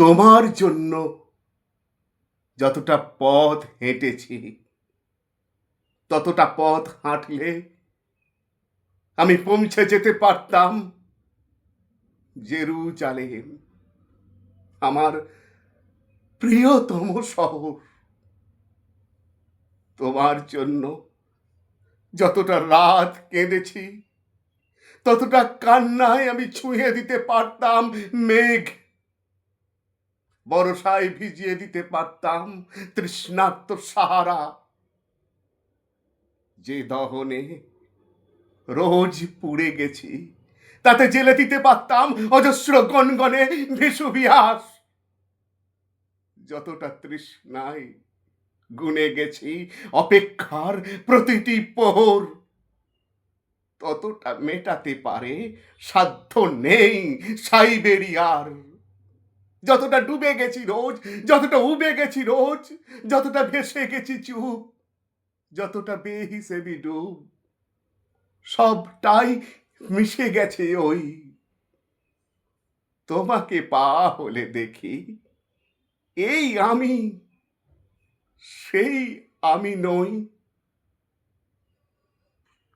তোমার জন্য যতটা পথ হেঁটেছি, ততটা পথ হাঁটলে আমি পৌঁছে যেতে পারতাম জেরুজালেম, আমার প্রিয়তম শহর। তোমার জন্য যতটা রাত কেঁদেছি, ততটা কান্নায় আমি ছুঁয়ে দিতে পারতাম মেঘ, বরষায় ভিজিয়ে দিতে পারতাম তৃষ্ণার্ত সাহারা। যে দহনে রোজ পুড়ে গেছি, তাতে জেলে দিতে পারতাম অজস্র গনগনে ভেসুভিয়াস। যতটা তৃষ্ণায় গুনে গেছি অপেক্ষার প্রতিটি প্রহর, ততটা মেটাতে পারে সাধ্য নেই সাইবেরিয়ার। যতটা ডুবে গেছি রোজ, যতটা উবে গেছি রোজ, যতটা ভেসে গেছি চুপ, যতটা বেহিসেবি ডুব, সবটাই মিশে গেছে ওই। তোমাকে পাওয়া হলে দেখি এই আমি, সেই আমি নই।